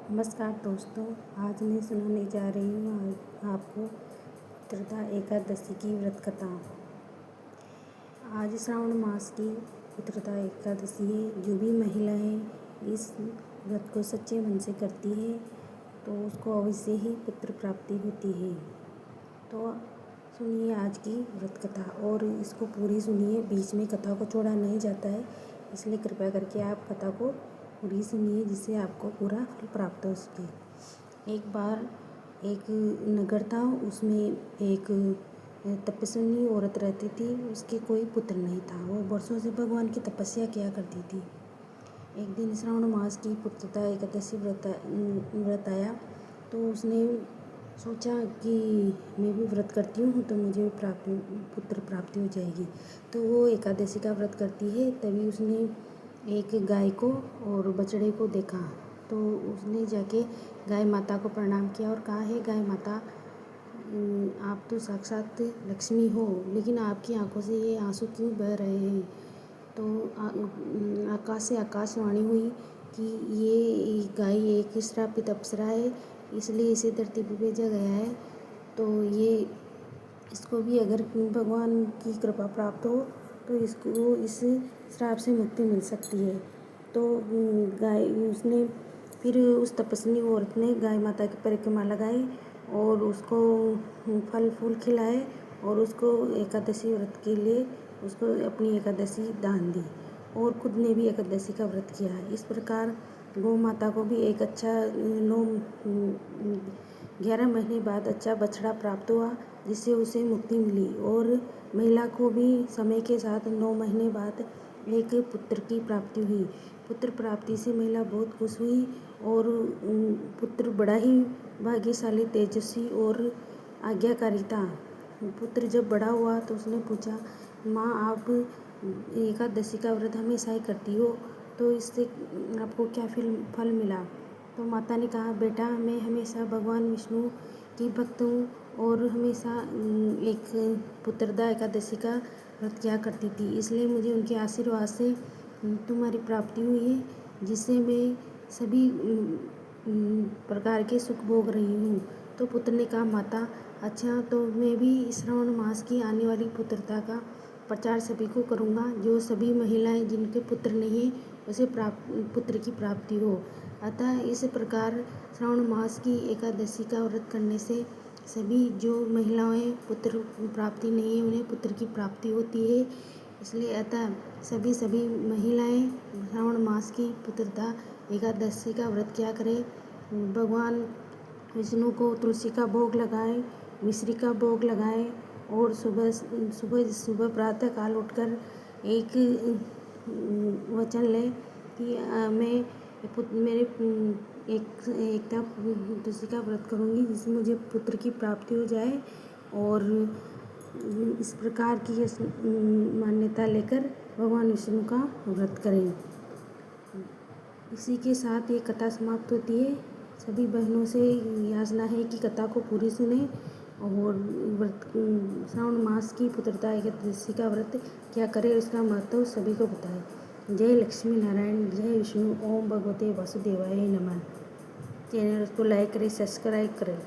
नमस्कार दोस्तों, आज मैं सुनाने जा रही हूँ आपको उत्तरदा एकादशी की व्रत कथा। आज श्रावण मास की उत्तरदा एकादशी है। जो भी महिलाएं इस व्रत को सच्चे मन से करती है तो उसको अवश्य ही पुत्र प्राप्ति होती है। तो सुनिए आज की व्रत कथा और इसको पूरी सुनिए, बीच में कथा को छोड़ा नहीं जाता है, इसलिए कृपया करके आप कथा को पूरी सुनिए जिससे आपको पूरा फल प्राप्त हो सके। एक बार एक नगर था, उसमें एक तपस्विनी औरत रहती थी। उसके कोई पुत्र नहीं था। वो वर्षों से भगवान की तपस्या किया करती थी। एक दिन श्रावण मास की पुत्रदा एकादशी व्रत आया तो उसने सोचा कि मैं भी व्रत करती हूँ तो मुझे पुत्र प्राप्ति हो जाएगी। तो वो एकादशी का व्रत करती है। तभी उसने एक गाय को और बछड़े को देखा तो उसने जाके गाय माता को प्रणाम किया और कहा, है गाय माता, आप तो साक्षात लक्ष्मी हो, लेकिन आपकी आंखों से ये आंसू क्यों बह रहे हैं। तो आकाश से आकाशवाणी हुई कि ये गाय एक श्रापित अप्सरा है, इसलिए इसे धरती पर भेजा गया है। तो ये इसको भी अगर भगवान की कृपा प्राप्त हो तो इसको इस श्राप से मुक्ति मिल सकती है। तो गाय उसने फिर उस तपस्विनी औरत ने गाय माता की परिक्रमा लगाई और उसको फल फूल खिलाए और उसको एकादशी व्रत के लिए उसको अपनी एकादशी दान दी और खुद ने भी एकादशी का व्रत किया। इस प्रकार गौ माता को भी एक अच्छा 11 महीने बाद अच्छा बछड़ा प्राप्त हुआ जिससे उसे मुक्ति मिली और महिला को भी समय के साथ 9 महीने बाद एक पुत्र की प्राप्ति हुई। पुत्र प्राप्ति से महिला बहुत खुश हुई और पुत्र बड़ा ही भाग्यशाली, तेजस्वी और आज्ञाकारी था। पुत्र जब बड़ा हुआ तो उसने पूछा, माँ आप एकादशी का व्रत हमेशा ही करती हो, तो इससे आपको क्या फल मिला। तो माता ने कहा, बेटा मैं हमेशा भगवान विष्णु की भक्त हूँ और हमेशा एक पुत्रदा एकादशी का व्रत किया करती थी, इसलिए मुझे उनके आशीर्वाद से तुम्हारी प्राप्ति हुई है, जिससे मैं सभी प्रकार के सुख भोग रही हूँ। तो पुत्र ने कहा, माता अच्छा तो मैं भी श्रावण मास की आने वाली पुत्रदा का प्रचार सभी को करूँगा, जो सभी महिलाएं जिनके पुत्र नहीं उसे पुत्र की प्राप्ति हो। अतः इस प्रकार श्रावण मास की एकादशी का व्रत करने से सभी जो महिलाएं पुत्र प्राप्ति नहीं है उन्हें पुत्र की प्राप्ति होती है। इसलिए अतः सभी महिलाएं श्रावण मास की पुत्रदा एकादशी का व्रत किया करें। भगवान विष्णु को तुलसी का भोग लगाएं, मिश्री का भोग लगाएं और सुबह प्रातः काल उठकर एक वचन लें कि मैं एकता तुलसी का व्रत करूँगी जिससे मुझे पुत्र की प्राप्ति हो जाए और इस प्रकार की मान्यता लेकर भगवान विष्णु का व्रत करें। इसी के साथ ये कथा समाप्त होती है। सभी बहनों से याचना है कि कथा को पूरी सुने और श्रावण मास की पुत्रदा एकादशी का व्रत क्या करें, इसका महत्व सभी को बताएं। जय लक्ष्मी नारायण, जय विष्णु। ओम भगवते वासुदेवाय नमः। चैनल को लाइक करें, सब्सक्राइब करें।